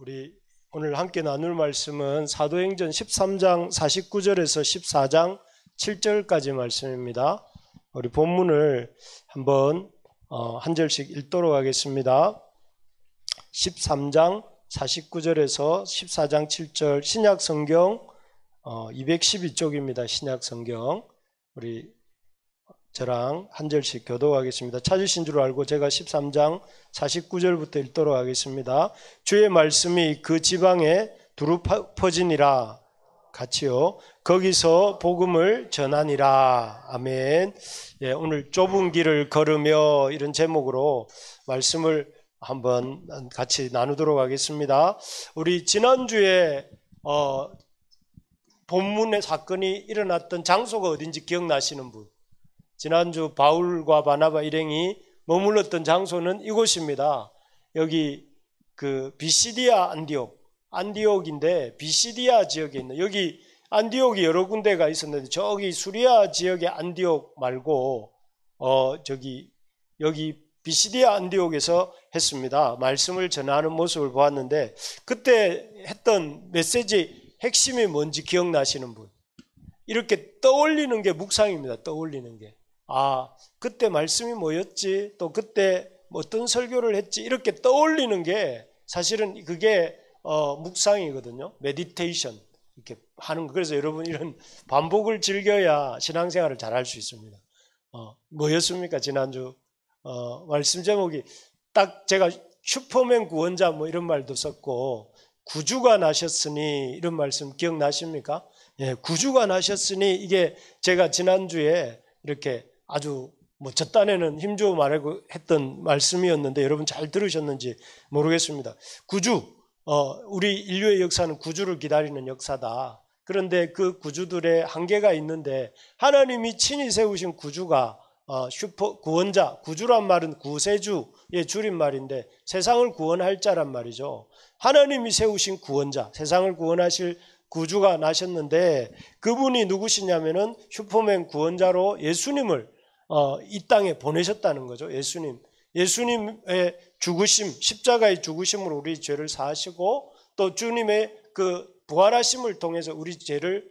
우리 오늘 함께 나눌 말씀은 사도행전 13장 49절에서 14장 7절까지 말씀입니다. 우리 본문을 한번 한 절씩 읽도록 하겠습니다. 13장 49절에서 14장 7절 신약성경 212쪽입니다. 신약성경 우리 저랑 한 절씩 교독하겠습니다. 찾으신 줄 알고 제가 13장 49절부터 읽도록 하겠습니다. 주의 말씀이 그 지방에 두루 퍼지니라. 같이요. 거기서 복음을 전하니라. 아멘. 오늘 좁은 길을 걸으며 이런 제목으로 말씀을 한번 같이 나누도록 하겠습니다. 우리 지난주에 본문의 사건이 일어났던 장소가 어딘지 기억나시는 분? 지난주 바울과 바나바 일행이 머물렀던 장소는 이곳입니다. 여기 비시디아 안디옥인데 비시디아 지역에 있는, 여기 안디옥이 여러 군데가 있었는데 저기 수리아 지역의 안디옥 말고 여기 비시디아 안디옥에서 했습니다. 말씀을 전하는 모습을 보았는데 그때 했던 메시지 핵심이 뭔지 기억나시는 분? 이렇게 떠올리는 게 묵상입니다. 떠올리는 게. 그때 말씀이 뭐였지? 또 그때 어떤 설교를 했지? 이렇게 떠올리는 게 사실은 그게 묵상이거든요. 메디테이션 이렇게 하는 거. 그래서 여러분 이런 반복을 즐겨야 신앙생활을 잘할 수 있습니다. 뭐였습니까? 지난주 말씀 제목이 딱 제가 슈퍼맨 구원자 뭐 이런 말도 썼고 구주가 나셨으니 이런 말씀 기억나십니까? 구주가 나셨으니 이게 제가 지난주에 이렇게 아주 저 딴에는 힘주어 말하고 했던 말씀이었는데 여러분 잘 들으셨는지 모르겠습니다. 구주, 우리 인류의 역사는 구주를 기다리는 역사다. 그런데 그 구주들의 한계가 있는데 하나님이 친히 세우신 구주가 구원자, 구주란 말은 구세주의 줄임말인데 세상을 구원할 자란 말이죠. 하나님이 세우신 구원자, 세상을 구원하실 구주가 나셨는데 그분이 누구시냐면은 슈퍼맨 구원자로 예수님을 이 땅에 보내셨다는 거죠. 예수님의 죽으심, 십자가의 죽으심으로 우리 죄를 사하시고 또 주님의 그 부활하심을 통해서 우리 죄를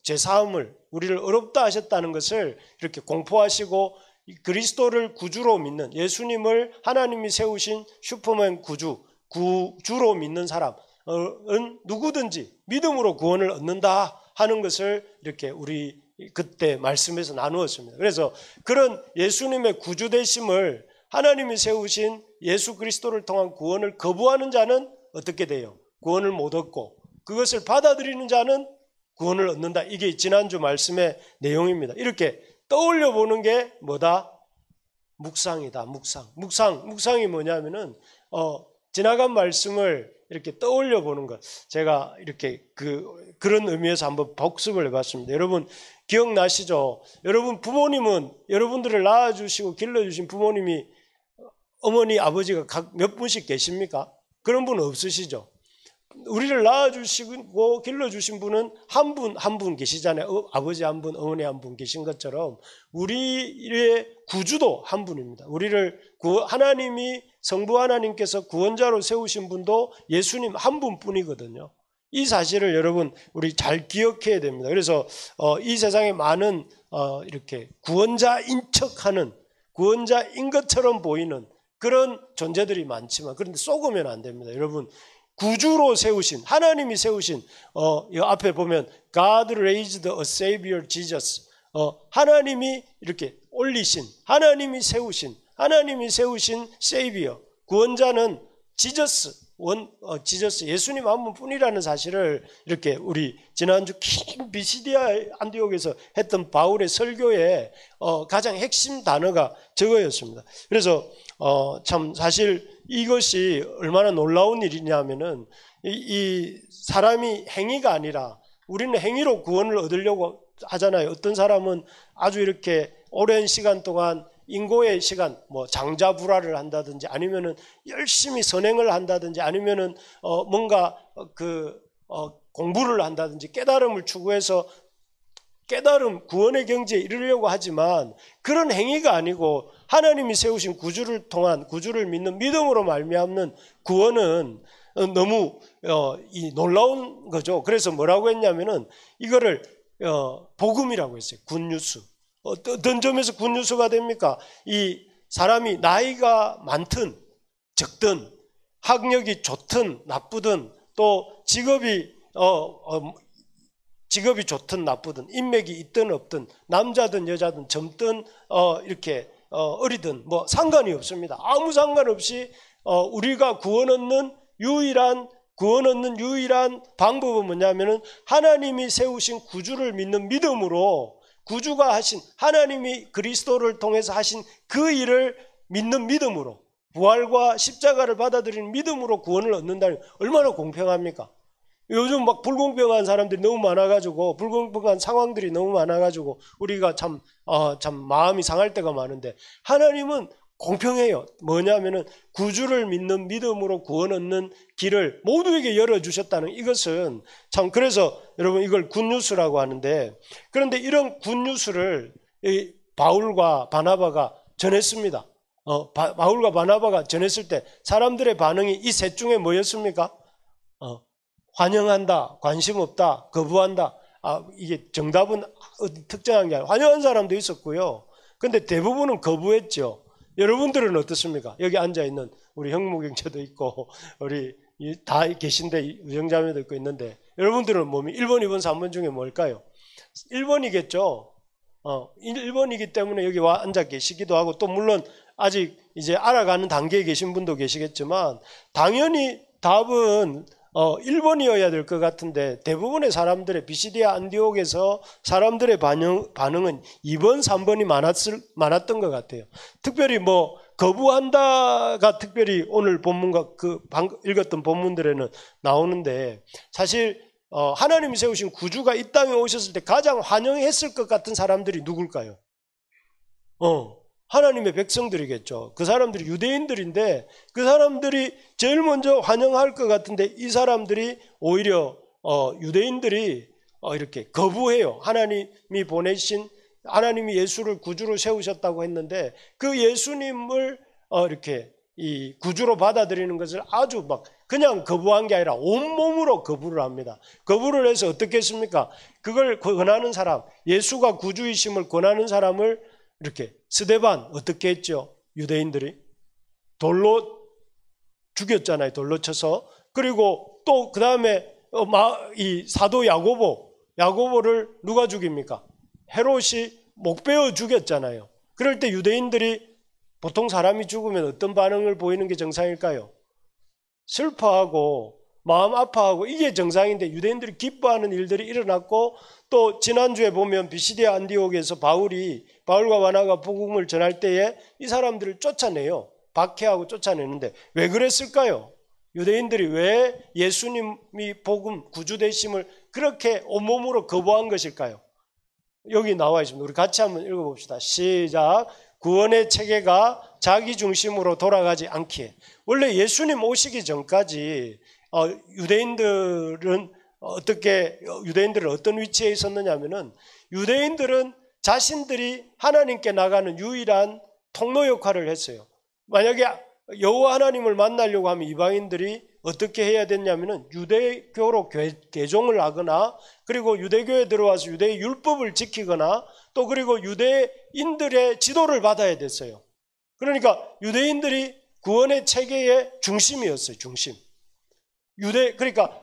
죄사함을 우리를 의롭다 하셨다는 것을 이렇게 공포하시고 그리스도를 구주로 믿는, 예수님을 하나님이 세우신 슈퍼맨 구주로 믿는 사람은 누구든지 믿음으로 구원을 얻는다 하는 것을 이렇게 우리 그때 말씀에서 나누었습니다. 그래서 그런 예수님의 구주 되심을, 하나님이 세우신 예수 그리스도를 통한 구원을 거부하는 자는 어떻게 돼요? 구원을 못 얻고 그것을 받아들이는 자는 구원을 얻는다. 이게 지난주 말씀의 내용입니다. 이렇게 떠올려 보는 게 뭐다? 묵상이다. 묵상이 뭐냐면은 지나간 말씀을 이렇게 떠올려 보는 것. 제가 이렇게 그런 의미에서 한번 복습을 해봤습니다. 여러분 기억나시죠? 여러분 부모님은 여러분들을 낳아주시고 길러주신 부모님이 어머니 아버지가 각 몇 분씩 계십니까? 그런 분 없으시죠? 우리를 낳아주시고 길러주신 분은 한 분 계시잖아요. 아버지 한 분, 어머니 한 분 계신 것처럼 우리의 구주도 한 분입니다. 우리를 하나님이 성부 하나님께서 구원자로 세우신 분도 예수님 한 분뿐이거든요. 이 사실을 여러분 우리 잘 기억해야 됩니다. 그래서 이 세상에 많은 이렇게 구원자인 척하는, 구원자인 것처럼 보이는 그런 존재들이 많지만 그런데 속으면 안 됩니다. 여러분 구주로 세우신, 하나님이 세우신, 이 앞에 보면 God raised a Savior Jesus, 하나님이 이렇게 올리신, 하나님이 세우신 Savior, 구원자는 지저스, 예수님 한 분뿐이라는 사실을 이렇게 우리 지난주 긴 비시디아 안디옥에서 했던 바울의 설교에 가장 핵심 단어가 저거였습니다. 그래서 참 사실 이것이 얼마나 놀라운 일이냐면은 이 사람이 행위가 아니라 우리는 행위로 구원을 얻으려고 하잖아요. 어떤 사람은 아주 이렇게 오랜 시간 동안 인고의 시간, 장자불화를 한다든지 아니면은 열심히 선행을 한다든지 아니면은 뭔가 공부를 한다든지 깨달음을 추구해서 구원의 경지에 이르려고 하지만 그런 행위가 아니고 하나님이 세우신 구주를 통한, 구주를 믿는 믿음으로 말미암는 구원은 너무 놀라운 거죠. 그래서 뭐라고 했냐면은 이거를 복음이라고 했어요. 굿뉴스. 어떤 점에서 굿뉴스가 됩니까? 이 사람이 나이가 많든 적든 학력이 좋든 나쁘든 또 직업이 좋든 나쁘든 인맥이 있든 없든 남자든 여자든 젊든 이렇게 어리든 뭐 상관이 없습니다. 아무 상관없이 우리가 구원 얻는 유일한 방법은 뭐냐면은 하나님이 세우신 구주를 믿는 믿음으로 구주가 하신 하나님이 그리스도를 통해서 하신 그 일을 믿는 믿음으로 부활과 십자가를 받아들이는 믿음으로 구원을 얻는다니 얼마나 공평합니까? 요즘 막 불공평한 사람들이 너무 많아가지고 불공평한 상황들이 너무 많아가지고 우리가 참 마음이 상할 때가 많은데 하나님은 공평해요. 뭐냐면은 구주를 믿는 믿음으로 구원 얻는 길을 모두에게 열어주셨다는 이것은 참 그래서 여러분 이걸 굿뉴스라고 하는데 그런데 이런 굿뉴스를 바울과 바나바가 전했습니다. 바울과 바나바가 전했을 때 사람들의 반응이 이 셋 중에 뭐였습니까? 환영한다, 관심 없다, 거부한다. 이게 정답은 특정한 게 아니라 환영한 사람도 있었고요. 근데 대부분은 거부했죠. 여러분들은 어떻습니까? 여기 앉아있는 우리 형무경제도 있고 우리 다 계신데 유정자매도 있고 있는데 여러분들은 몸이 1번, 2번, 3번 중에 뭘까요? 1번이겠죠. 1번이기 때문에 여기 와 앉아 계시기도 하고 또 물론 아직 이제 알아가는 단계에 계신 분도 계시겠지만 당연히 답은 1번이어야 될 것 같은데 대부분의 사람들의 비시디아 안디옥에서 사람들의 반응은 2번, 3번이 많았던 것 같아요. 특별히 뭐 거부한다가 특별히 오늘 본문과 방금 읽었던 본문들에는 나오는데 사실 하나님이 세우신 구주가 이 땅에 오셨을 때 가장 환영했을 것 같은 사람들이 누굴까요? 하나님의 백성들이겠죠. 그 사람들이 유대인들인데 그 사람들이 제일 먼저 환영할 것 같은데 이 사람들이 오히려 유대인들이 이렇게 거부해요. 하나님이 보내신 하나님이 예수를 구주로 세우셨다고 했는데 그 예수님을 이렇게 이 구주로 받아들이는 것을 아주 막 그냥 거부한 게 아니라 온몸으로 거부를 합니다. 거부를 해서 어떻게 했습니까? 그걸 권하는 사람, 예수가 구주이심을 권하는 사람을 이렇게 스데반 어떻게 했죠? 유대인들이 돌로 죽였잖아요. 돌로 쳐서. 그리고 또 그 다음에 이 사도 야고보를 누가 죽입니까? 헤롯이 목베어 죽였잖아요. 그럴 때 유대인들이 보통 사람이 죽으면 어떤 반응을 보이는 게 정상일까요? 슬퍼하고 마음 아파하고 이게 정상인데 유대인들이 기뻐하는 일들이 일어났고 또 지난주에 보면 비시디아 안디옥에서 바울과 바나바가 복음을 전할 때에 이 사람들을 쫓아내요. 박해하고 쫓아내는데 왜 그랬을까요? 유대인들이 왜 예수님이 복음 구주 되심을 그렇게 온몸으로 거부한 것일까요? 여기 나와 있습니다. 우리 같이 한번 읽어봅시다. 시작. 구원의 체계가 자기 중심으로 돌아가지 않기에. 원래 예수님 오시기 전까지 유대인들은 어떤 위치에 있었느냐 하면은 유대인들은 자신들이 하나님께 나가는 유일한 통로 역할을 했어요. 만약에 여호와 하나님을 만나려고 하면 이방인들이 어떻게 해야 됐냐면은 유대교로 개종을 하거나 그리고 유대교에 들어와서 유대의 율법을 지키거나 또 그리고 유대인들의 지도를 받아야 됐어요. 그러니까 유대인들이 구원의 체계의 중심이었어요. 중심. 그러니까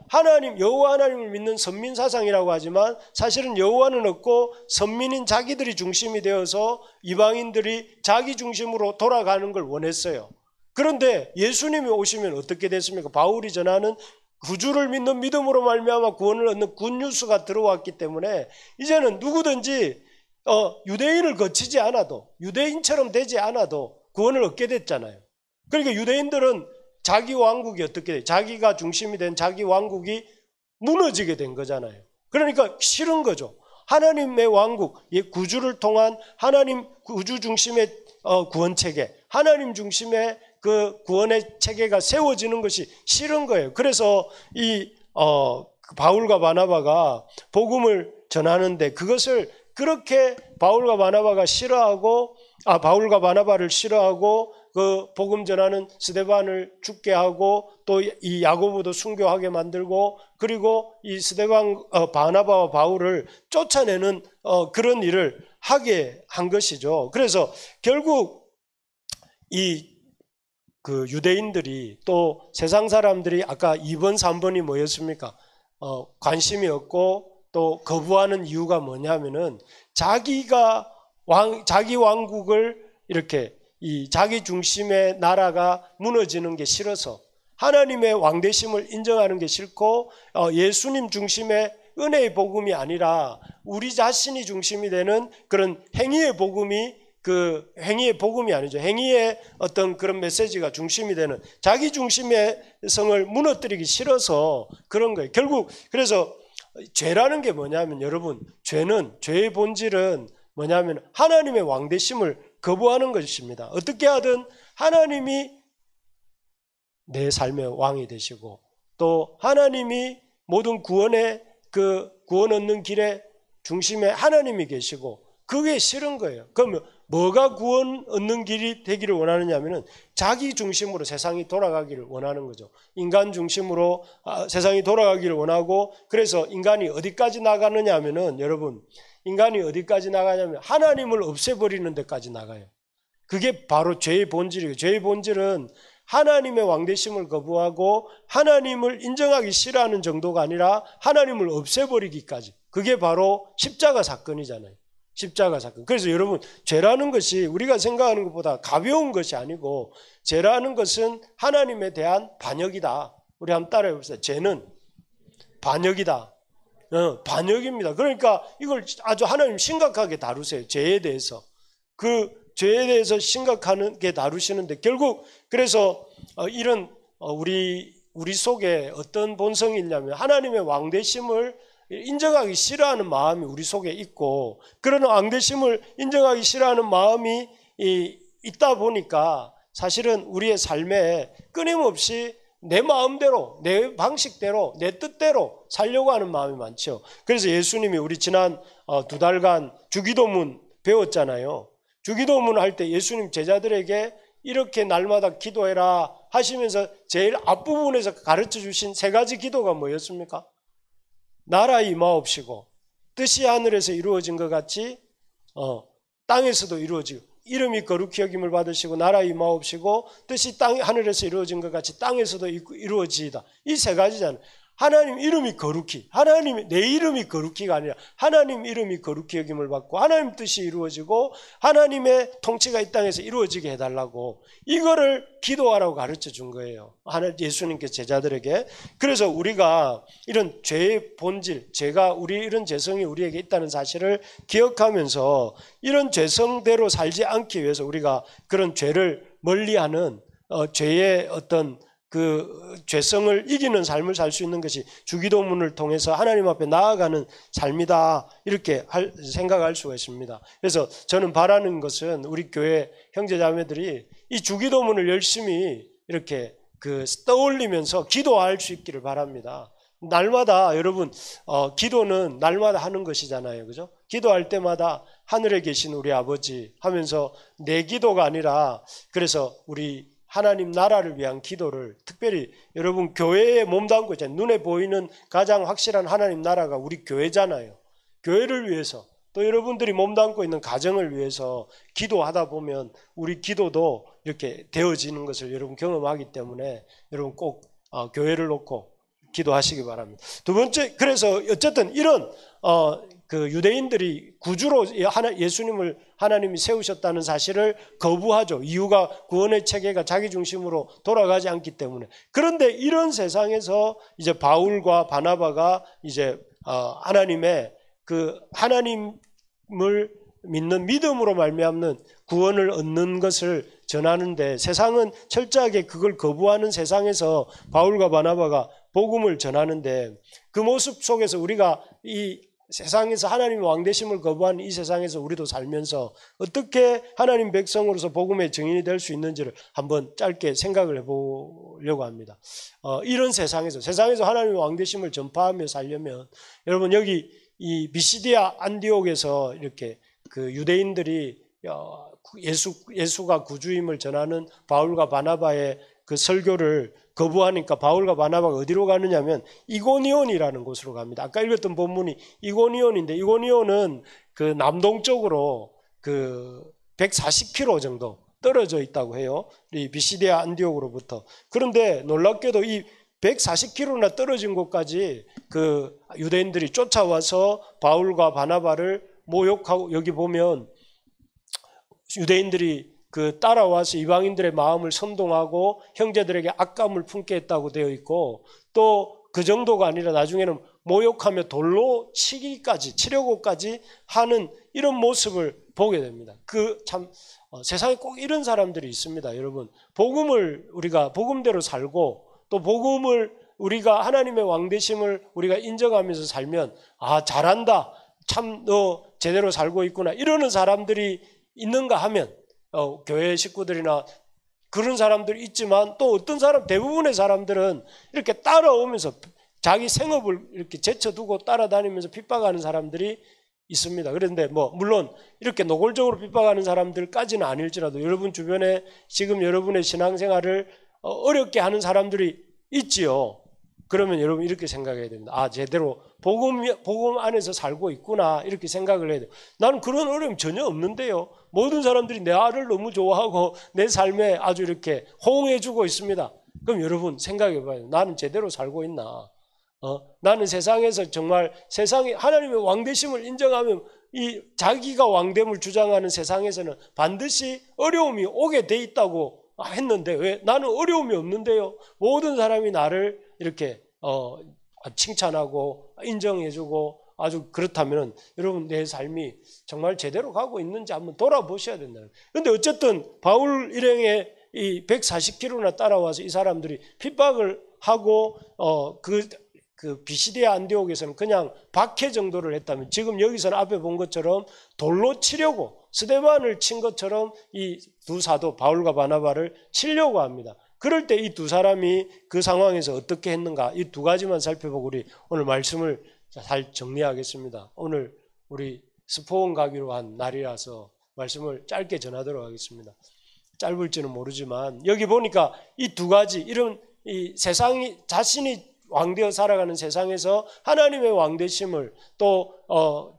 여호와 하나님을 믿는 선민 사상이라고 하지만 사실은 여호와는 없고 선민인 자기들이 중심이 되어서 이방인들이 자기 중심으로 돌아가는 걸 원했어요. 그런데 예수님이 오시면 어떻게 됐습니까? 바울이 전하는 구주를 믿는 믿음으로 말미암아 구원을 얻는 굿뉴스가 들어왔기 때문에 이제는 누구든지 유대인을 거치지 않아도 유대인처럼 되지 않아도 구원을 얻게 됐잖아요. 그러니까 유대인들은 자기 왕국이 어떻게 돼? 자기가 중심이 된 자기 왕국이 무너지게 된 거잖아요. 그러니까 싫은 거죠. 하나님의 왕국, 구주를 통한 하나님 구주 중심의 구원 체계, 하나님 중심의 그 구원의 체계가 세워지는 것이 싫은 거예요. 그래서 바울과 바나바가 복음을 전하는데 그것을 그렇게 바울과 바나바를 싫어하고 그 복음 전하는 스데반을 죽게 하고 또 이 야고보도 순교하게 만들고 그리고 이 스데반 바나바와 바울을 쫓아내는 그런 일을 하게 한 것이죠. 그래서 결국 이 그 유대인들이 또 세상 사람들이 아까 2번, 3번이 뭐였습니까? 관심이 없고 또 거부하는 이유가 뭐냐면은 자기 왕국을 이렇게 이 자기 중심의 나라가 무너지는 게 싫어서 하나님의 왕되심을 인정하는 게 싫고 예수님 중심의 은혜의 복음이 아니라 우리 자신이 중심이 되는 그런 행위의 복음이 그 행위의 복음이 아니죠. 행위의 어떤 그런 메시지가 중심이 되는 자기 중심의 성을 무너뜨리기 싫어서 그런 거예요. 결국 그래서 죄라는 게 뭐냐면 여러분 죄의 본질은 뭐냐면 하나님의 왕되심을 거부하는 것입니다. 어떻게 하든 하나님이 내 삶의 왕이 되시고 또 하나님이 모든 구원의 그 구원 얻는 길의 중심에 하나님이 계시고 그게 싫은 거예요. 그러면 뭐가 구원 얻는 길이 되기를 원하느냐 하면은 자기 중심으로 세상이 돌아가기를 원하는 거죠. 인간 중심으로 세상이 돌아가기를 원하고 그래서 인간이 어디까지 나가느냐 하면은 여러분 인간이 어디까지 나가냐면 하나님을 없애버리는 데까지 나가요. 그게 바로 죄의 본질이에요. 죄의 본질은 하나님의 왕되심을 거부하고 하나님을 인정하기 싫어하는 정도가 아니라 하나님을 없애버리기까지. 그게 바로 십자가 사건이잖아요. 십자가 사건. 그래서 여러분 죄라는 것이 우리가 생각하는 것보다 가벼운 것이 아니고 죄라는 것은 하나님에 대한 반역이다. 우리 한번 따라해 봅시다. 죄는 반역이다. 반역입니다. 그러니까 이걸 아주 하나님 심각하게 다루세요. 죄에 대해서. 그 죄에 대해서 심각하게 다루시는데 결국 그래서 이런 우리 속에 어떤 본성이 있냐면 하나님의 왕되심을 인정하기 싫어하는 마음이 우리 속에 있고 그런 왕되심을 인정하기 싫어하는 마음이 있다 보니까 사실은 우리의 삶에 끊임없이 내 마음대로 내 방식대로 내 뜻대로 살려고 하는 마음이 많죠. 그래서 예수님이 우리 지난 2달간 주기도문 배웠잖아요. 주기도문 할 때 예수님 제자들에게 이렇게 날마다 기도해라 하시면서 제일 앞부분에서 가르쳐 주신 3가지 기도가 뭐였습니까? 나라 임하옵시고 뜻이 하늘에서 이루어진 것 같이 땅에서도 이루어지고 이름이 거룩히 여김을 받으시고 나라 임하옵시고 뜻이 하늘에서 이루어진 것 같이 땅에서도 이루어지이다. 이 3가지잖아요. 하나님 이름이 거룩히 내 이름이 거룩히가 아니라 하나님 이름이 거룩히 여김을 받고 하나님 뜻이 이루어지고 하나님의 통치가 이 땅에서 이루어지게 해달라고 이거를 기도하라고 가르쳐 준 거예요. 예수님께서 제자들에게. 그래서 우리가 이런 죄의 본질, 죄가 이런 죄성이 우리에게 있다는 사실을 기억하면서 이런 죄성대로 살지 않기 위해서 우리가 그런 죄를 멀리하는 죄의 어떤 그 죄성을 이기는 삶을 살 수 있는 것이 주기도문을 통해서 하나님 앞에 나아가는 삶이다 이렇게 생각할 수가 있습니다. 그래서 저는 바라는 것은 우리 교회 형제자매들이 이 주기도문을 열심히 이렇게 떠올리면서 기도할 수 있기를 바랍니다. 날마다 여러분 기도는 날마다 하는 것이잖아요. 그죠? 기도할 때마다 하늘에 계신 우리 아버지 하면서 내 기도가 아니라 그래서 우리 하나님 나라를 위한 기도를 특별히 여러분 교회에 몸담고 있잖아요. 눈에 보이는 가장 확실한 하나님 나라가 우리 교회잖아요. 교회를 위해서 또 여러분들이 몸담고 있는 가정을 위해서 기도하다 보면 우리 기도도 이렇게 되어지는 것을 여러분 경험하기 때문에 여러분 꼭 교회를 놓고 기도하시기 바랍니다. 두 번째, 그래서 어쨌든 이런 그 유대인들이 구주로 예수님을 하나님이 세우셨다는 사실을 거부하죠. 이유가 구원의 체계가 자기 중심으로 돌아가지 않기 때문에. 그런데 이런 세상에서 이제 바울과 바나바가 이제 하나님의 그 하나님을 믿는 믿음으로 말미암는 구원을 얻는 것을 전하는데 세상은 철저하게 그걸 거부하는 세상에서 바울과 바나바가 복음을 전하는데 그 모습 속에서 우리가 이 세상에서 하나님의 왕되심을 거부한 이 세상에서 우리도 살면서 어떻게 하나님 백성으로서 복음의 증인이 될 수 있는지를 한번 짧게 생각을 해보려고 합니다. 이런 세상에서 하나님의 왕되심을 전파하며 살려면 여러분 여기 이 비시디아 안디옥에서 이렇게 그 유대인들이 예수가 구주임을 전하는 바울과 바나바의 그 설교를 거부하니까 바울과 바나바가 어디로 가느냐면 이고니온이라는 곳으로 갑니다. 아까 읽었던 본문이 이고니온인데 이고니온은 그 남동쪽으로 그 140km 정도 떨어져 있다고 해요. 이 비시디아 안디옥으로부터. 그런데 놀랍게도 이 140km나 떨어진 곳까지 그 유대인들이 쫓아와서 바울과 바나바를 모욕하고, 여기 보면 유대인들이 그 따라와서 이방인들의 마음을 선동하고 형제들에게 악감을 품게 했다고 되어 있고, 또 그 정도가 아니라 나중에는 모욕하며 돌로 치려고까지 하는 이런 모습을 보게 됩니다. 세상에 꼭 이런 사람들이 있습니다. 여러분, 우리가 복음대로 살고 또 복음을 우리가 하나님의 왕되심을 우리가 인정하면서 살면 잘한다, 참 너 제대로 살고 있구나, 이러는 사람들이 있는가 하면 교회 식구들이나 그런 사람들이 있지만, 또 어떤 대부분의 사람들은 이렇게 따라오면서 자기 생업을 이렇게 제쳐두고 따라다니면서 핍박하는 사람들이 있습니다. 그런데 물론 이렇게 노골적으로 핍박하는 사람들까지는 아닐지라도 여러분 주변에 지금 여러분의 신앙생활을 어렵게 하는 사람들이 있지요. 그러면 여러분 이렇게 생각해야 됩니다. 제대로 복음 안에서 살고 있구나, 이렇게 생각을 해야 돼요. 나는 그런 어려움 전혀 없는데요. 모든 사람들이 내 아를 너무 좋아하고 내 삶에 아주 이렇게 호응해주고 있습니다. 그럼 여러분 생각해 봐요. 나는 제대로 살고 있나? 나는 세상에서 정말 세상에 하나님의 왕되심을 인정하면 이 자기가 왕됨을 주장하는 세상에서는 반드시 어려움이 오게 돼 있다고 했는데 왜 나는 어려움이 없는데요? 모든 사람이 나를 이렇게 칭찬하고 인정해주고 아주 그렇다면 여러분 내 삶이 정말 제대로 가고 있는지 한번 돌아보셔야 된다. 그런데 어쨌든 바울 일행의 이 140km나 따라와서 이 사람들이 핍박을 하고 그 비시디아 안디옥에서는 그냥 박해 정도를 했다면, 지금 여기서는 앞에 본 것처럼 돌로 치려고 스데반을 친 것처럼 이 두 사도 바울과 바나바를 치려고 합니다. 그럴 때 이 두 사람이 그 상황에서 어떻게 했는가, 이 두 가지만 살펴보고 우리 오늘 말씀을 잘 정리하겠습니다. 오늘 우리 스포원 가기로 한 날이라서 말씀을 짧게 전하도록 하겠습니다. 짧을지는 모르지만 여기 보니까 이 두 가지, 이런 이 세상이 자신이 왕되어 살아가는 세상에서 하나님의 왕되심을, 또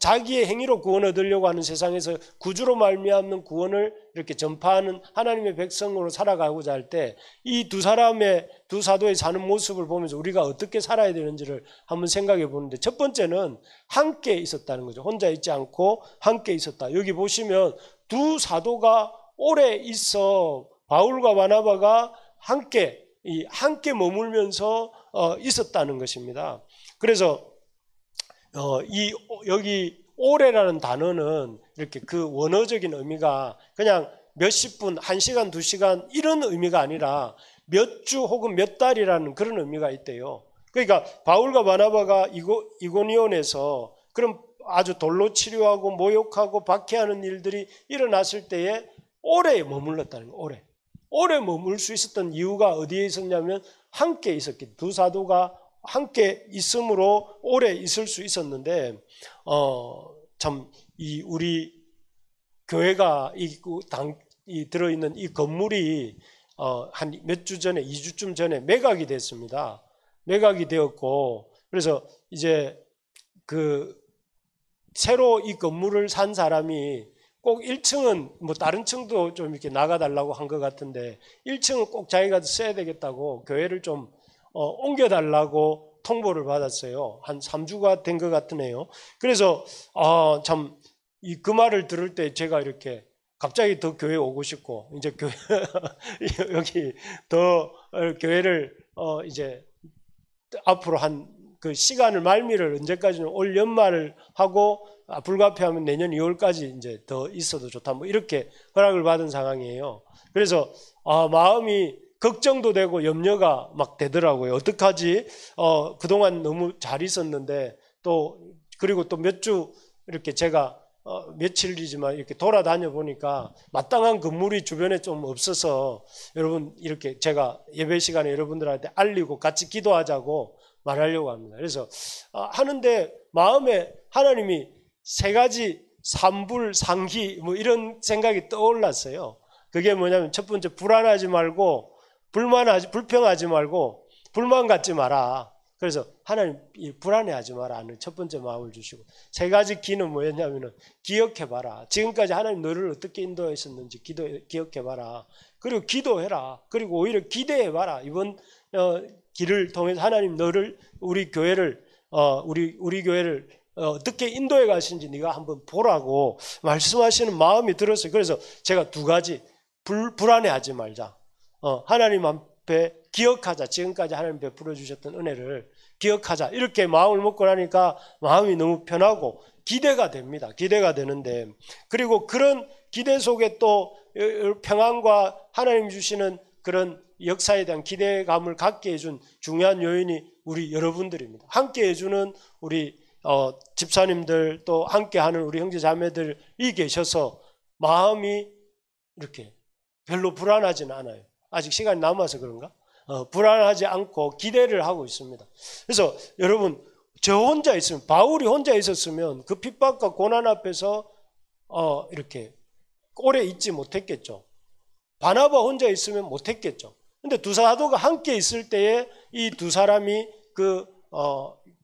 자기의 행위로 구원 얻으려고 하는 세상에서 구주로 말미암는 구원을 이렇게 전파하는 하나님의 백성으로 살아가고자 할 때 이 두 사도의 사는 모습을 보면서 우리가 어떻게 살아야 되는지를 한번 생각해 보는데, 첫 번째는 함께 있었다는 거죠. 혼자 있지 않고 함께 있었다. 여기 보시면 두 사도가 오래 있어 바울과 바나바가 함께 머물면서 있었다는 것입니다. 그래서 여기 오래라는 단어는 이렇게 그 원어적인 의미가 그냥 몇십 분, 1시간, 2시간 이런 의미가 아니라 몇 주 혹은 몇 달이라는 그런 의미가 있대요. 그러니까 바울과 바나바가 이고니온에서 그런 아주 돌로 치료하고 모욕하고 박해하는 일들이 일어났을 때에 오래 머물렀다는 거예요. 오래 머물 수 있었던 이유가 어디에 있었냐면 함께 있었기, 두 사도가 함께 있음으로 오래 있을 수 있었는데, 우리 교회가 들어있는 이 건물이 한 몇 주 전에, 2주쯤 전에 매각이 됐습니다. 매각이 되었고, 그래서 이제 새로 이 건물을 산 사람이 꼭 1층은 다른 층도 좀 이렇게 나가달라고 한 것 같은데 1층은 꼭 자기가 써야 되겠다고 교회를 좀 옮겨달라고 통보를 받았어요. 한 3주가 된 것 같으네요. 그래서 그 말을 들을 때 제가 이렇게 갑자기 더 교회 오고 싶고, 이제 여기 더 교회를 이제 앞으로 그 시간을 말미를 언제까지는 올 연말을 하고 불가피하면 내년 2월까지 이제 더 있어도 좋다, 이렇게 허락을 받은 상황이에요. 그래서 마음이 걱정도 되고 염려가 막 되더라고요. 어떡하지? 그동안 너무 잘 있었는데 그리고 또 몇 주 이렇게 제가 며칠이지만 이렇게 돌아다녀 보니까 마땅한 건물이 주변에 좀 없어서 여러분 이렇게 제가 예배 시간에 여러분들한테 알리고 같이 기도하자고 말하려고 합니다. 그래서 하는데 마음에 하나님이 세 가지 삼불상기 뭐 이런 생각이 떠올랐어요. 그게 뭐냐면 첫 번째, 불안하지 말고 불평하지 말고 불만 갖지 마라. 그래서 하나님 불안해하지 마라 하는 첫 번째 마음을 주시고, 세 가지 기는 뭐였냐면은 기억해봐라. 지금까지 하나님 너를 어떻게 인도했었는지 기억해봐라. 그리고 기도해라. 그리고 오히려 기대해봐라. 이번 길을 통해서 하나님 너를 우리 교회를 우리 교회를 어떻게 인도해 가신지 네가 한번 보라고 말씀하시는 마음이 들었어요. 그래서 제가 두 가지, 불안해하지 말자. 하나님 앞에 기억하자. 지금까지 하나님 베풀어 주셨던 은혜를 기억하자. 이렇게 마음을 먹고 나니까 마음이 너무 편하고 기대가 됩니다. 기대가 되는데, 그리고 그런 기대 속에 또 평안과 하나님 주시는 그런 역사에 대한 기대감을 갖게 해준 중요한 요인이 우리 여러분들입니다. 함께 해주는 우리 집사님들, 또 함께하는 우리 형제 자매들이 계셔서 마음이 이렇게 별로 불안하지는 않아요. 아직 시간이 남아서 그런가? 불안하지 않고 기대를 하고 있습니다. 그래서 여러분, 저 혼자 있으면, 바울이 혼자 있었으면 그 핍박과 고난 앞에서 이렇게 오래 있지 못했겠죠. 바나바 혼자 있으면 못했겠죠. 근데 두 사도가 함께 있을 때에 이 두 사람이 그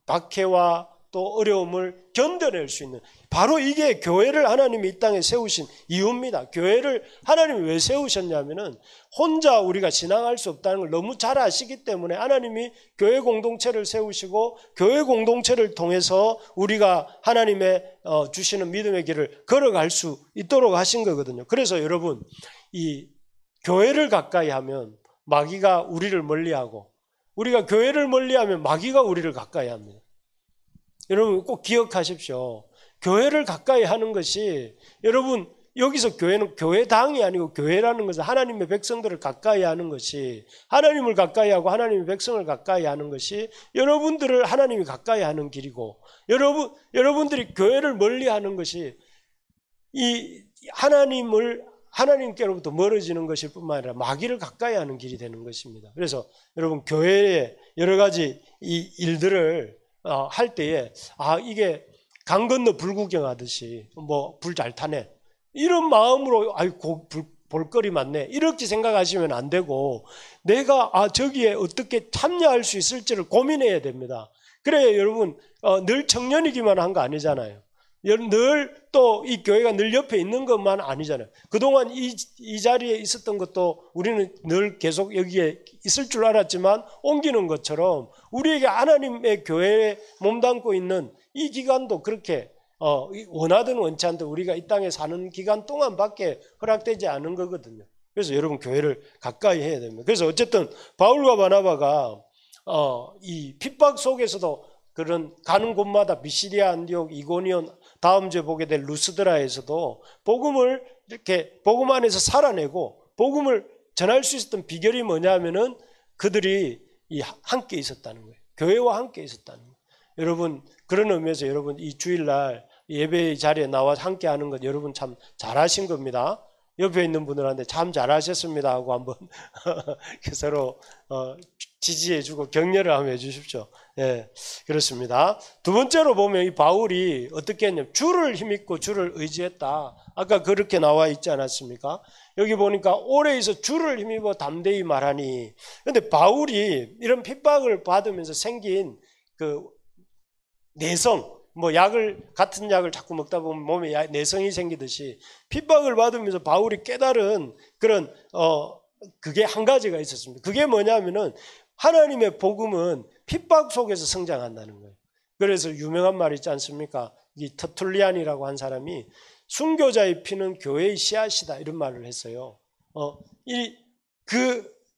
박해와 또 어려움을 견뎌낼 수 있는, 바로 이게 교회를 하나님이 이 땅에 세우신 이유입니다. 교회를 하나님이 왜 세우셨냐면은 혼자 우리가 신앙할 수 없다는 걸 너무 잘 아시기 때문에 하나님이 교회 공동체를 세우시고, 교회 공동체를 통해서 우리가 하나님의 주시는 믿음의 길을 걸어갈 수 있도록 하신 거거든요. 그래서 여러분, 이 교회를 가까이 하면 마귀가 우리를 멀리하고, 우리가 교회를 멀리하면 마귀가 우리를 가까이 합니다. 여러분 꼭 기억하십시오. 교회를 가까이 하는 것이, 여러분 여기서 교회는 교회당이 아니고, 교회라는 것은 하나님의 백성들을 가까이 하는 것이, 하나님을 가까이 하고 하나님의 백성을 가까이 하는 것이 여러분들을 하나님이 가까이 하는 길이고, 여러분들이 교회를 멀리 하는 것이 이 하나님께로부터 멀어지는 것일 뿐만 아니라 마귀를 가까이 하는 길이 되는 것입니다. 그래서 여러분, 교회의 여러 가지 이 일들을 할 때에 이게 강 건너 불구경하듯이 뭐 불 잘 타네 이런 마음으로 볼거리 많네 이렇게 생각하시면 안 되고, 내가 저기에 어떻게 참여할 수 있을지를 고민해야 됩니다. 그래 여러분, 늘 청년이기만 한 거 아니잖아요. 늘 또 이 교회가 늘 옆에 있는 것만 아니잖아요. 그동안 이 자리에 있었던 것도 우리는 늘 계속 여기에 있을 줄 알았지만 옮기는 것처럼, 우리에게 하나님의 교회에 몸담고 있는 이 기간도 그렇게 원하든 원치 않든 우리가 이 땅에 사는 기간 동안밖에 허락되지 않은 거거든요. 그래서 여러분, 교회를 가까이 해야 됩니다. 그래서 어쨌든 바울과 바나바가 이 핍박 속에서도 그런 가는 곳마다 비시디아, 안디옥, 이고니온, 다음 주에 보게 될 루스드라에서도 복음을 이렇게 복음 안에서 살아내고 복음을 전할 수 있었던 비결이 뭐냐면은 그들이 함께 있었다는 거예요. 교회와 함께 있었다는 거예요. 여러분, 그런 의미에서 여러분 이 주일날 예배 자리에 나와 함께 하는 것 여러분 참 잘하신 겁니다. 옆에 있는 분들한테 참 잘하셨습니다 하고 한번 서로 지지해주고 격려를 한번 해주십시오. 예, 그렇습니다. 두 번째로 보면 이 바울이 어떻게 했냐면 주를 힘입고 주를 의지했다. 아까 그렇게 나와 있지 않았습니까? 여기 보니까 오래 있어 주를 힘입어 담대히 말하니. 그런데 바울이 이런 핍박을 받으면서 생긴 그 내성, 뭐 같은 약을 자꾸 먹다 보면 몸에 내성이 생기듯이 핍박을 받으면서 바울이 깨달은 그런 그게 한 가지가 있었습니다. 그게 뭐냐면은 하나님의 복음은 핍박 속에서 성장한다는 거예요. 그래서 유명한 말 있지 않습니까? 이 터툴리안이라고 한 사람이 순교자의 피는 교회의 씨앗이다 이런 말을 했어요.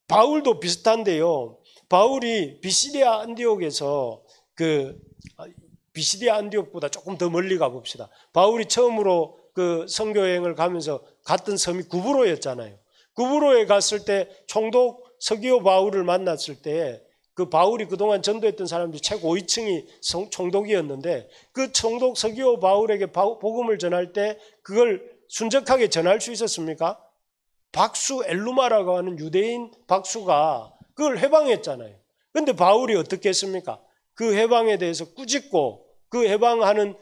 바울도 비슷한데요. 바울이 비시디아 안디옥에서 비시디아 안디옥보다 조금 더 멀리 가봅시다. 바울이 처음으로 그 선교여행을 가면서 갔던 섬이 구브로였잖아요. 구브로에 갔을 때 총독 서기오 바울을 만났을 때 그 바울이 그동안 전도했던 사람들 최고 5층이 총독이었는데 그 총독 서기오 바울에게 복음을 전할 때 그걸 순적하게 전할 수 있었습니까? 박수 엘루마라고 하는 유대인 박수가 그걸 해방했잖아요. 그런데 바울이 어떻게 했습니까? 그 해방에 대해서 꾸짖고 그 해방하는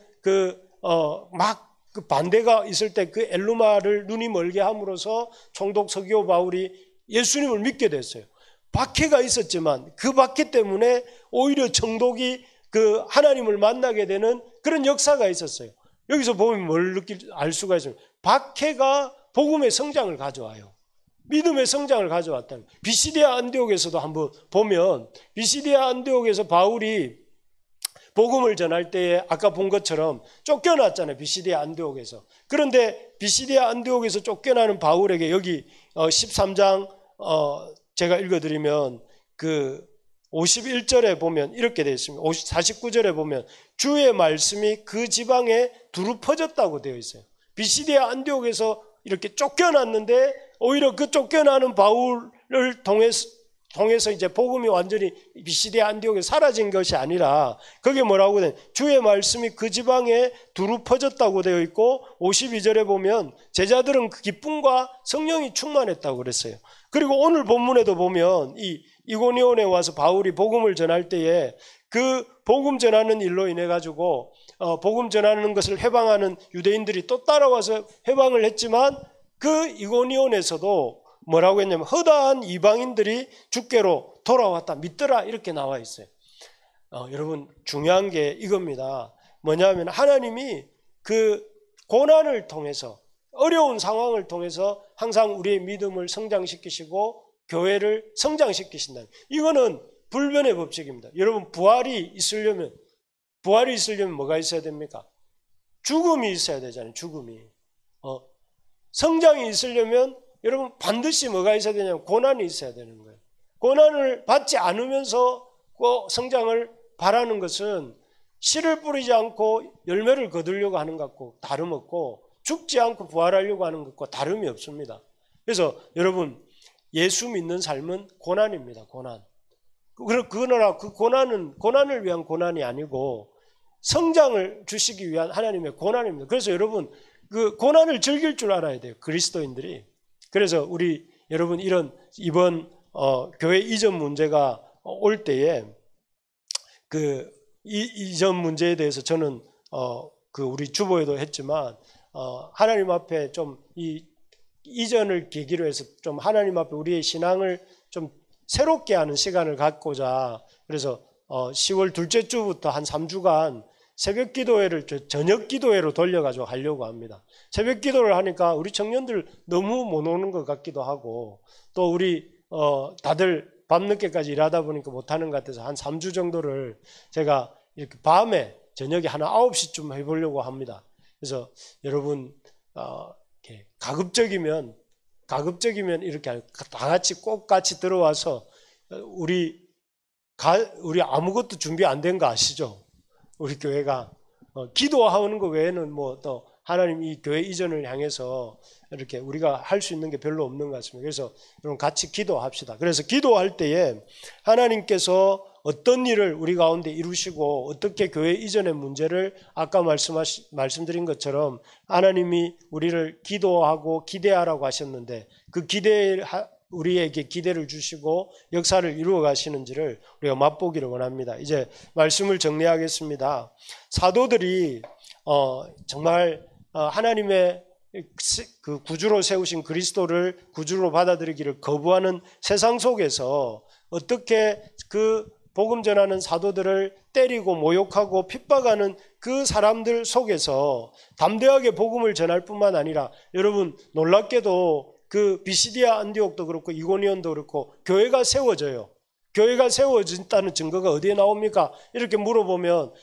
막 그 반대가 있을 때 그 엘루마를 눈이 멀게 함으로써 총독 서기오 바울이 예수님을 믿게 됐어요. 박해가 있었지만 그 박해 때문에 오히려 총독이 그 하나님을 만나게 되는 그런 역사가 있었어요. 여기서 보면 뭘 알 수가 있어요. 박해가 복음의 성장을 가져와요. 믿음의 성장을 가져왔다는. 비시디아 안디옥에서도 한번 보면 비시디아 안디옥에서 바울이 복음을 전할 때에 아까 본 것처럼 쫓겨났잖아요. 비시디아 안디옥에서. 그런데 비시디아 안디옥에서 쫓겨나는 바울에게 여기 13장 제가 읽어드리면 그 51절에 보면 이렇게 되어 있습니다. 49절에 보면 주의 말씀이 그 지방에 두루 퍼졌다고 되어 있어요. 비시디아 안디옥에서 이렇게 쫓겨났는데 오히려 그 쫓겨나는 바울을 통해서 이제 복음이 완전히 비시디아 안디옥에 사라진 것이 아니라 거기에 뭐라고 돼? 주의 말씀이 그 지방에 두루 퍼졌다고 되어 있고 52절에 보면 제자들은 그 기쁨과 성령이 충만했다고 그랬어요. 그리고 오늘 본문에도 보면 이 이고니온에 와서 바울이 복음을 전할 때에 그 복음 전하는 일로 인해 가지고 복음 전하는 것을 해방하는 유대인들이 또 따라와서 해방을 했지만 그 이고니온에서도 뭐라고 했냐면 허다한 이방인들이 주께로 돌아왔다 믿더라 이렇게 나와 있어요. 여러분 중요한 게 이겁니다. 뭐냐면 하나님이 그 고난을 통해서 어려운 상황을 통해서 항상 우리의 믿음을 성장시키시고 교회를 성장시키신다. 이거는 불변의 법칙입니다. 여러분 부활이 있으려면 뭐가 있어야 됩니까? 죽음이 있어야 되잖아요. 죽음이. 성장이 있으려면 여러분 반드시 뭐가 있어야 되냐면 고난이 있어야 되는 거예요. 고난을 받지 않으면서 성장을 바라는 것은 씨를 뿌리지 않고 열매를 거두려고 하는 것과 다름없고 죽지 않고 부활하려고 하는 것과 다름이 없습니다. 그래서 여러분 예수 믿는 삶은 고난입니다. 고난. 그러나 그 고난을 위한 고난이 아니고 성장을 주시기 위한 하나님의 고난입니다. 그래서 여러분 그 고난을 즐길 줄 알아야 돼요. 그리스도인들이. 그래서 여러분 이번 교회 이전 문제가 올 때에 그 이전 문제에 대해서 저는 그 우리 주보에도 했지만 하나님 앞에 좀 이전을 계기로 해서 좀 하나님 앞에 우리의 신앙을 좀 새롭게 하는 시간을 갖고자 그래서 10월 둘째 주부터 한 3주간 새벽 기도회를 저녁 기도회로 돌려가지고 하려고 합니다. 새벽 기도를 하니까 우리 청년들 너무 못 오는 것 같기도 하고 또 우리 다들 밤늦게까지 일하다 보니까 못하는 것 같아서 한 3주 정도를 제가 이렇게 밤에 저녁에 한 9시쯤 해보려고 합니다. 그래서 여러분 이렇게 가급적이면 이렇게 다 같이 꼭 같이 들어와서 우리 아무것도 준비 안 된 거 아시죠? 우리 교회가 기도하는 거 외에는 뭐 또 하나님 이 교회 이전을 향해서 이렇게 우리가 할 수 있는 게 별로 없는 것 같습니다. 그래서 여러분 같이 기도합시다. 그래서 기도할 때에 하나님께서 어떤 일을 우리 가운데 이루시고 어떻게 교회 이전의 문제를 아까 말씀드린 것처럼 하나님이 우리를 기도하고 기대하라고 하셨는데 그 우리에게 기대를 주시고 역사를 이루어 가시는지를 우리가 맛보기를 원합니다. 이제 말씀을 정리하겠습니다. 사도들이 정말 하나님의 그 구주로 세우신 그리스도를 구주로 받아들이기를 거부하는 세상 속에서 어떻게 그 복음 전하는 사도들을 때리고 모욕하고 핍박하는 그 사람들 속에서 담대하게 복음을 전할 뿐만 아니라 여러분 놀랍게도 그 비시디아 안디옥도 그렇고 이고니온도 그렇고 교회가 세워져요. 교회가 세워진다는 증거가 어디에 나옵니까? 이렇게 물어보면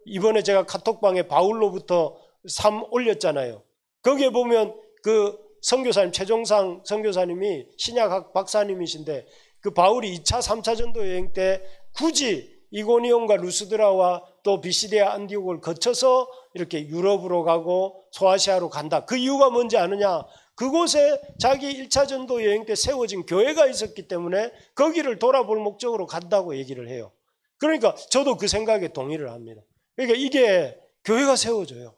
이번에 제가 카톡방에 바울로부터 3 올렸잖아요. 거기에 보면 그 선교사님 최종상 선교사님이 신약학 박사님이신데 그 바울이 2차 3차 전도 여행 때 굳이 이고니온과 루스드라와 또 비시디아 안디옥을 거쳐서 이렇게 유럽으로 가고 소아시아로 간다. 그 이유가 뭔지 아느냐? 그곳에 자기 1차 전도 여행 때 세워진 교회가 있었기 때문에 거기를 돌아볼 목적으로 간다고 얘기를 해요. 그러니까 저도 그 생각에 동의를 합니다. 그러니까 이게 교회가 세워져요.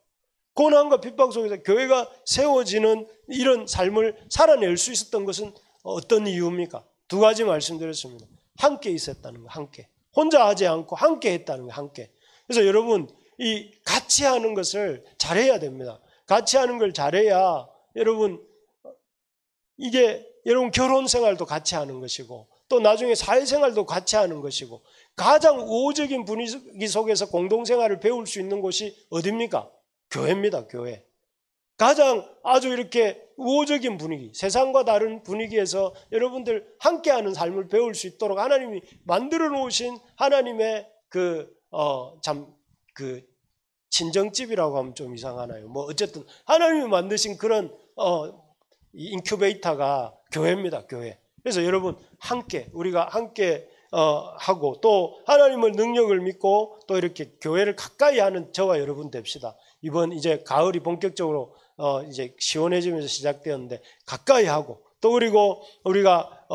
고난과 핍박 속에서 교회가 세워지는 이런 삶을 살아낼 수 있었던 것은 어떤 이유입니까? 2가지 말씀드렸습니다. 함께 있었다는 거, 함께. 혼자 하지 않고 함께 했다는 거, 함께. 그래서 여러분, 이 같이 하는 것을 잘해야 됩니다. 같이 하는 걸 잘해야 여러분 이게 여러분 결혼 생활도 같이 하는 것이고 또 나중에 사회생활도 같이 하는 것이고 가장 우호적인 분위기 속에서 공동생활을 배울 수 있는 곳이 어디입니까? 교회입니다. 교회. 가장 아주 이렇게 우호적인 분위기, 세상과 다른 분위기에서 여러분들 함께하는 삶을 배울 수 있도록 하나님이 만들어 놓으신 하나님의 그 친정집이라고 하면 좀 이상하나요? 뭐 어쨌든 하나님이 만드신 그런 인큐베이터가 교회입니다. 교회. 그래서 여러분 우리가 함께 하고 또 하나님의 능력을 믿고 또 이렇게 교회를 가까이 하는 저와 여러분 됩시다. 이번 이제 가을이 본격적으로 이제 시원해지면서 시작되었는데 가까이 하고 또 그리고 우리가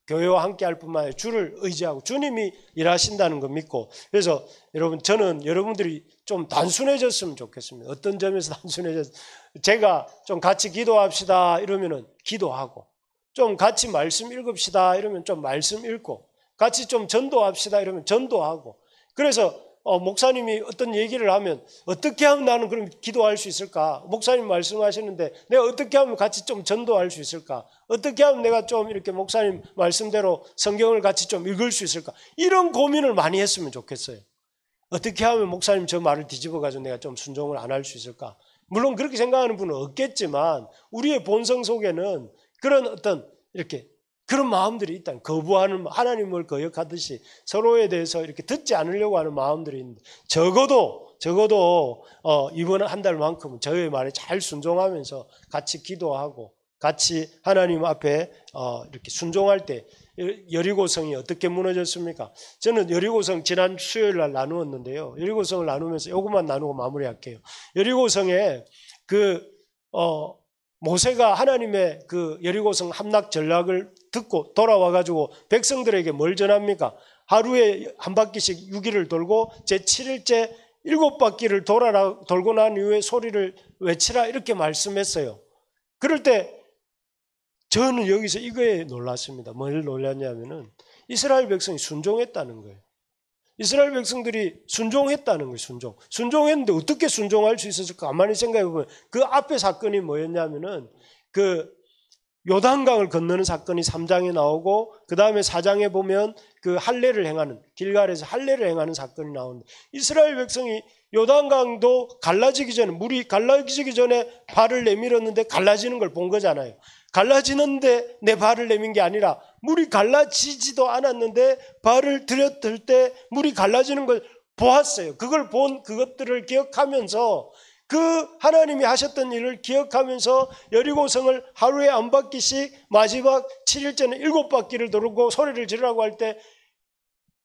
교회와 함께 할 뿐만 아니라 주를 의지하고 주님이 일하신다는 거 믿고 그래서 여러분 저는 여러분들이 좀 단순해졌으면 좋겠습니다. 어떤 점에서 제가 좀 같이 기도합시다 이러면은 기도하고 좀 같이 말씀 읽읍시다 이러면 좀 말씀 읽고 같이 좀 전도합시다 이러면 전도하고 그래서 목사님이 어떤 얘기를 하면 어떻게 하면 나는 그럼 기도할 수 있을까? 목사님 말씀하시는데 내가 어떻게 하면 같이 좀 전도할 수 있을까? 어떻게 하면 내가 좀 이렇게 목사님 말씀대로 성경을 같이 좀 읽을 수 있을까? 이런 고민을 많이 했으면 좋겠어요. 어떻게 하면 목사님 저 말을 뒤집어가지고 내가 좀 순종을 안 할 수 있을까? 물론 그렇게 생각하는 분은 없겠지만 우리의 본성 속에는 그런 어떤 이렇게 그런 마음들이 있다. 거부하는 하나님을 거역하듯이 서로에 대해서 이렇게 듣지 않으려고 하는 마음들이 있는데 적어도 이번 한 달만큼은 저의 말에 잘 순종하면서 같이 기도하고 같이 하나님 앞에 이렇게 순종할 때 여리고성이 어떻게 무너졌습니까? 저는 여리고성 지난 수요일 날 나누었는데요. 여리고성을 나누면서 이것만 나누고 마무리할게요. 여리고성에 모세가 하나님의 그 여리고성 함락 전략을 듣고 돌아와가지고 백성들에게 뭘 전합니까? 하루에 한 바퀴씩 6일을 돌고 제7일째 7바퀴를 돌고 난 이후에 소리를 외치라 이렇게 말씀했어요. 그럴 때 저는 여기서 이거에 놀랐습니다. 뭘 놀랐냐면은 이스라엘 백성이 순종했다는 거예요. 이스라엘 백성들이 순종했다는 거예요. 순종했는데 어떻게 순종할 수 있었을까? 가만히 생각해 보면 그 앞에 사건이 뭐였냐면은 그 요단강을 건너는 사건이 3장에 나오고 그 다음에 4장에 보면 그 할례를 행하는 길갈에서 할례를 행하는 사건이 나오는데 이스라엘 백성이 요단강도 갈라지기 전에 물이 갈라지기 전에 발을 내밀었는데 갈라지는 걸 본 거잖아요. 갈라지는데 내 발을 내민 게 아니라 물이 갈라지지도 않았는데 발을 들였을 때 물이 갈라지는 걸 보았어요. 그걸 본 그것들을 기억하면서 그 하나님이 하셨던 일을 기억하면서 여리고성을 하루에 한 바퀴씩 마지막 7일째는 7바퀴를 돌고 소리를 지르라고 할 때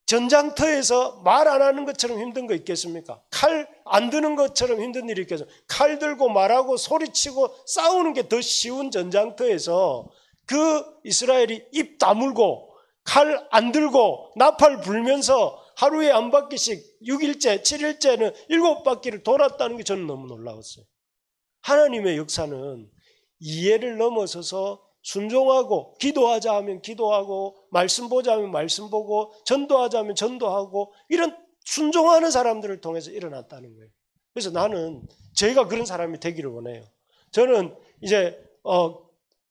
전장터에서 말 안 하는 것처럼 힘든 거 있겠습니까? 칼 안 드는 것처럼 힘든 일이 있겠습니까? 칼 들고 말하고 소리치고 싸우는 게 더 쉬운 전장터에서 그 이스라엘이 입 다물고 칼 안 들고 나팔 불면서 하루에 한 바퀴씩 6일째, 7일째는 7바퀴를 돌았다는 게 저는 너무 놀라웠어요. 하나님의 역사는 이해를 넘어서서 순종하고 기도하자 하면 기도하고 말씀 보자 하면 말씀 보고 전도하자 하면 전도하고 이런 순종하는 사람들을 통해서 일어났다는 거예요. 그래서 나는 저희가 그런 사람이 되기를 원해요. 저는 이제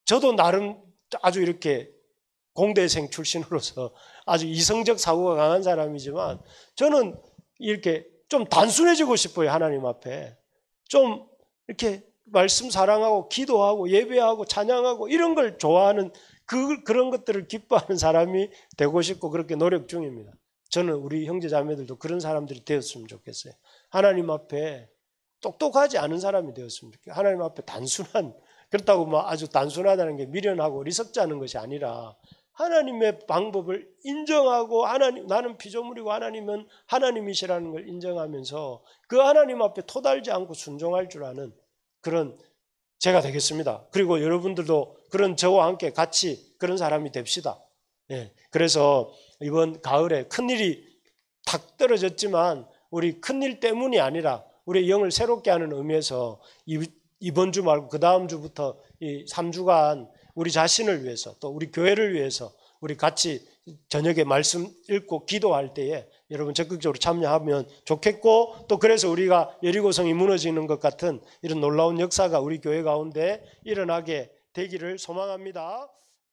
저도 나름 아주 이렇게 공대생 출신으로서 아주 이성적 사고가 강한 사람이지만 저는 이렇게 좀 단순해지고 싶어요. 하나님 앞에 좀 이렇게 말씀 사랑하고 기도하고 예배하고 찬양하고 이런 걸 좋아하는 그런 것들을 기뻐하는 사람이 되고 싶고 그렇게 노력 중입니다. 저는 우리 형제 자매들도 그런 사람들이 되었으면 좋겠어요. 하나님 앞에 똑똑하지 않은 사람이 되었으면 좋겠어요. 하나님 앞에 단순한 그렇다고 뭐 아주 단순하다는 게 미련하고 어리석지 않은 것이 아니라 하나님의 방법을 인정하고 나는 피조물이고 하나님은 하나님이시라는 걸 인정하면서 그 하나님 앞에 토달지 않고 순종할 줄 아는 그런 제가 되겠습니다. 그리고 여러분들도 그런 저와 함께 같이 그런 사람이 됩시다. 예, 그래서 이번 가을에 큰일이 탁 떨어졌지만 우리 큰일 때문이 아니라 우리의 영을 새롭게 하는 의미에서 이번 주 말고 그 다음 주부터 이 3주간 우리 자신을 위해서 또 우리 교회를 위해서 우리 같이 저녁에 말씀 읽고 기도할 때에 여러분 적극적으로 참여하면 좋겠고, 또 그래서 우리가 여리고성이 무너지는 것 같은 이런 놀라운 역사가 우리 교회 가운데 일어나게 되기를 소망합니다.